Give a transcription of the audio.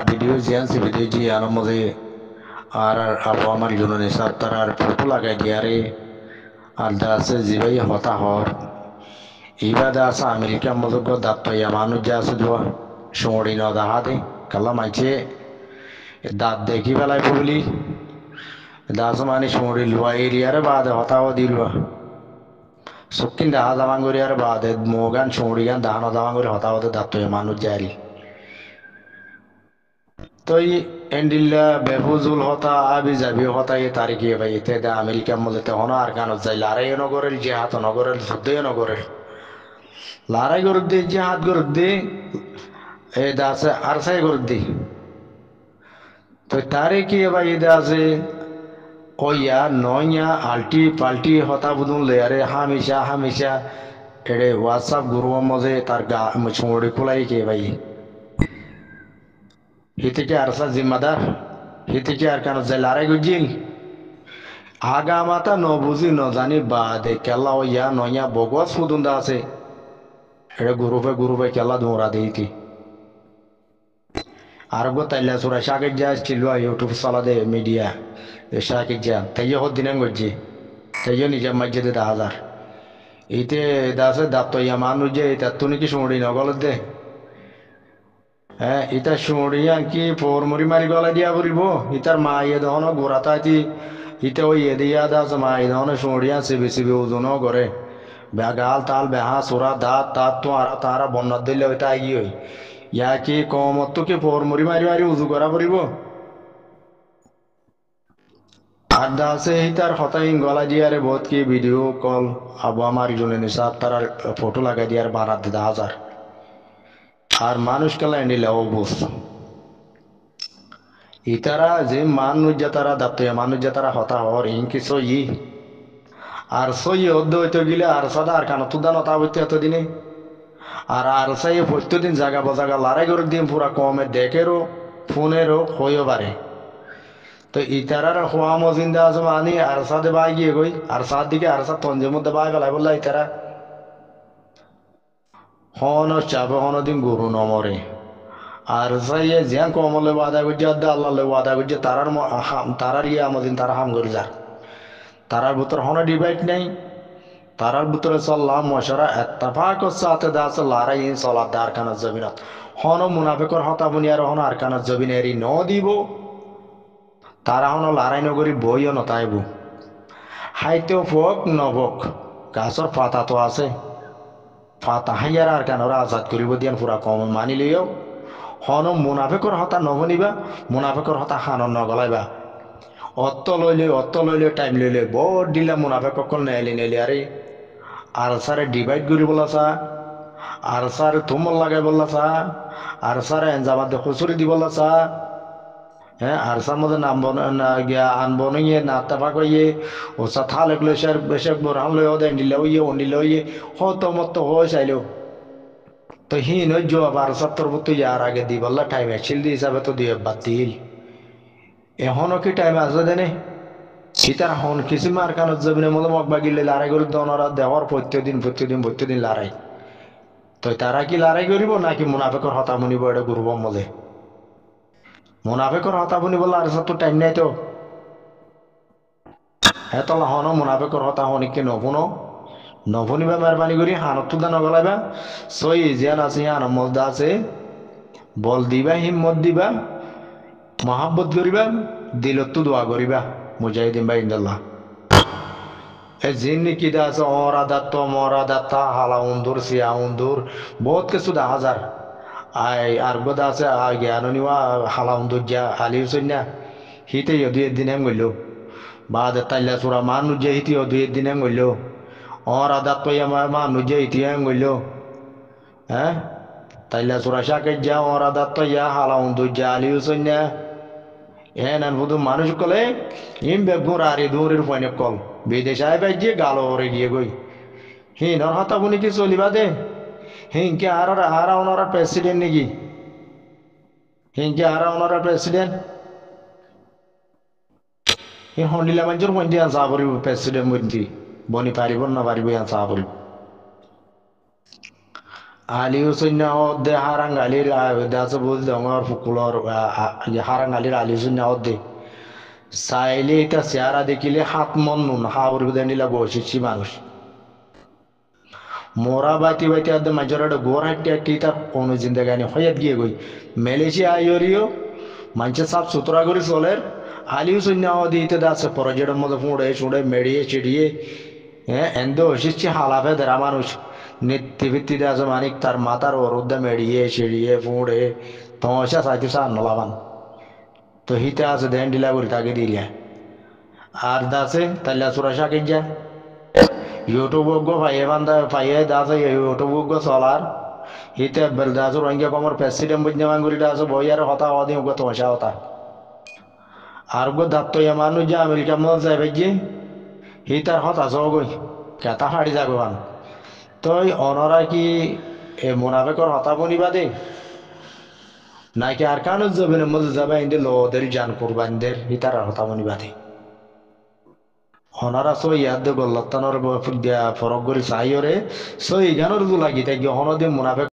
video জিয়ানছি video জিয়ানোর মধ্যে আর আবু আমার জন্য নিসাব তার আর ফটো লাগাই দিয়ারে আর দা আছে জিবাই হতা হর ইবাদা আছে আমেরিকার মধ্যে দাঁত মানুষ যা আছে দোয়া সমড়ি ন দাহা দে কালা মাইছে দাঁত দেখি বেলায় বলি দাস মানে সমড়ি লুয়া এরিয়ারে বাদে হতাও দিলুয়া সকিন দাহা দামান করি আর বাদে মোগান সমড়ি গান দাহানো দামান করে হতাও দে দাঁত মানুষ যারি তই এন্ডিল্লা বেফুজুল হতা আবি যাবি হতা এ তারিখে ভাই এতে দা আমেরিকার মধ্যে তখন আর কানত যাই লারাই নগরের জিহাদ নগরের যুদ্ধই নগরের লারাই গরুদ দি জিহাদ গরুদ দি এ দাসে আর সাই গরুদ দি তো তারিখে ভাই এ দাসে ওইয়া নইয়া আলটি পাল্টি হতা বুদুন লেয়ারে হামেশা হামেশা এড়ে হোয়াটসঅ্যাপ গ্রুপের মধ্যে তার গা মুড়ি খোলাই কে ভাই হিতে আরসা জিম্মাদার হিতে আর কেন যে লারাই গুজিল আগা মাতা ন বুঝি ন জানি বাদে কেলা ওইয়া নইয়া বগস ফুদুন্দা আছে এটা গ্রুপে গ্রুপে কেলা দৌড়া দিইতি আর গো তাইলা সুরা শাকের যা ছিল ইউটিউব চালা দে মিডিয়া শাকের যা তাইয়া হত দিন গজি তাইয়া নিজে মসজিদে 10,000 ইতে দাসে দাপ্ত ইয়া মানুষ যে এটা তুনি কি শুনি নগল দে হ্যাঁ ইতা শুড়িয়া কি পোর মুড়ি মারি গলা দিয়া বলিব ইতার মা ইয়ে দহন গোড়াতাইতি ইতে ওই ইয়ে দিয়া দাস মা ইয়ে দহন শুড়িয়া সিবি সিবি ওজন করে বেগাল তাল বেহা সুরা দাঁত তাত তো আর তারা বন্যাত দিলে ওইটা আই হই ইয়া কি কমত কি পোর মুড়ি মারি মারি উজু করা পড়িব আর দাসে ইতার হতাইন গলা দিয়ারে বহুত কি ভিডিও কল আবু আমার জন্য নিসাব তার ফটো লাগাই দিয়ার 12,000 আর মানুষ কেলা নিলে অবুঝ ইতারা যে মানুষ যে তারা দাপ্তয়া মানুষ যে তারা হতা হর ইনকি সই আর সই অদ্দ হইতে গেলে আর সাদা আর কানো তুদা নতা হইতে এতদিনে আর সাই প্রত্যেকদিন জায়গা বজাগা লড়াই করে দিন পুরা কমে দেখেরও ফোনেরও হইও পারে তো ইতারার হওয়া মজিন্দা আছে মানি আর সাদে বাই গিয়ে গই আর সাদ দিকে আর সাদ তঞ্জের মধ্যে বাই গেলাই বললা ইতারা হন চাপে হন দিন গরু নমরে আর সাইয়ে জিয়ান কমলে ওয়াদা করছে আল্লাহ ওয়াদা করছে তারার ইয়ে আমাদিন তারা হাম করে যার তারার ভিতর হন ডিভাইড নেই তারার ভিতরে চল্লাহ মশারা এত্তাফাক সাথে দাস লারাই চলা দার কানার জমিনত হন মুনাফিকর হতা বুনিয়ার হন আর কানার জমিনেরি ন দিব তারা হন লারাই নগরী বইও নতাইব হাইতেও ফোক নবক গাছর পাতা তো আছে পাতা হাইয়ার আর কানর আজাদ করিব দিয়ান পুরা কম মানি লইও হন মুনাফিকর হতা নভনিবা মুনাফিকর হতা হানন নগলাইবা অত্ত লইলে টাইম লইলে বড় দিলা মুনাফিক কল নেলি আরে আর সারে ডিভাইড করি বলা চা আর সারে তুমল লাগাই বললা চা আর সারে এনজামাত খুচুরি দি বললা চা হ্যাঁ আর সার মধ্যে নাম গিয়া আনবো নিয়ে নাত্তাফা কইয়ে ও সা থাল এগুলো সে বেশক বোরান লই দেন দিলে ওইয়ে অন্ডিলে ওইয়ে হত মত হয়ে চাইলেও তো হিন ওই জবাব আর সত্তর তো ইয়ার আগে দি বললা টাইম এক্সিল দি হিসাবে তো দিয়ে বাদ দিল এখনো কি টাইম আছে দেনে সীতার হন কিছু মার কানত জমিনের মতো মকবা গিলে লড়াই করে দনরা দেওয়ার প্রত্যেকদিন লড়াই তো তারা কি লড়াই করিব নাকি মুনাফেকর হতা মুনিব এটা গুরুব মলে মুনাফেকর হতা মুনি বললা আর তো টাইম নাই তো হ্যাঁ তলা হন মুনাফেকর হতা হনিকে নভুনো নভুনিবা মেহরবানি করি হানত তুদা নগলাইবা সই জিয়ান আছে হান মজদা আছে বল দিবা হিম্মত দিবা মহাব্বত করিবা দিলত দোয়া করিবা মুজাহিদিন বা ইন্দাল্লাহ এ জিন্নি কি দা আছে অরা দাত্ত মরা দাত্তা হালা উন্দুর সিয়া উন্দুর বহুত কিছু দা হাজার আই আর গোদা আছে জ্ঞান নিওয়া হালা উন্দুর যা আলি হুসেন না হিতে দুই দিন হেম গইল বাদ তাইলা সুরা মানুষ যে হিতি দুই দিন হেম গইল অরা দাত্ত মানুষ যে হিতি হেম গইল হ্যাঁ তাইলা সুরা শাকের যা অরা দাত্ত ইয়া হালা উন্দুর যা আলি হুসেন না এনান বুধু মানুষ কলে ইম বেগুর আরে দূরের পয়নে কল বিদেশ আয় বাই গিয়ে গালো ওরে গিয়ে গই হিনর হতা বুনি কি চলিবা দে হিংকে আর ওনারা প্রেসিডেন্ট নাকি হিংকে আর ওনারা প্রেসিডেন্ট হি হন্ডিলা মানুষের পয়েন্টে আনসা পড়িব প্রেসিডেন্ট বন্টি বনি পারিব না পারিব আনসা পড়িব আলিও সৈন্য দে হারাঙ্গালির দাস বুঝ দঙর ফুকুলর হারাঙ্গালির আলি সৈন্য দে চাইলে এটা চেহারা দেখিলে হাত মন নুন হাওর নিলা বসেছি মানুষ মোরা বাইতে বাইতে আদে মাঝর একটা গোর হাঁটতে হাঁটতে তার কোনো জিন্দাগানি হইয়াত গিয়ে গই মালয়েশিয়া আইরিও মানুষের সাফ সুতরা করে চলের আলিও সৈন্য দিতে দাসে পর্যটন মতো ফুঁড়ে ছুঁড়ে মেড়িয়ে চিড়িয়ে হ্যাঁ এন্দো হসিচ্ছি হালাফে দেরা মানুষ নেত্তি ভিত্তিতে আছে মানিক তার মাথার ওরুদ্দা মেড়িয়ে চিড়িয়ে ফুঁড়ে তমসা চাইতে সার নলাবান তো হিতে আছে দেন ডিলা করি তাকে দিলিয়া আর দাসে তাইলা চুরা শাকিন যা ইউটিউব গো পাইয়ে বান্ধা পাইয়ে দাসে ইউটিউব গো চলার হিতে বেল দাসু রঙ্গিয়া কমর প্রেসিডেন্ট বুঝতে মাঙ্গুরি দাসু বইয়ার হতা হদি গো তমসা হতা আর গো দাত্ত মানুষ যে আমেরিকা মধ্যে যাবে যে হি তার হতা গই কেতা হাড়ি যাবে মান তই অনরা কি এ মুনাফেকর হতা বনিবা দে নাকি আর কানুজ যাবে না মধ্যে যাবে ইন্দে লোদের জান কুরবানদের হি তার হতা বনিবা দে হনারা সই ইয়াদ গল্লাতানোর ফরক গরি চাইরে সই গানোর লাগি তাই হনদে মুনাফেক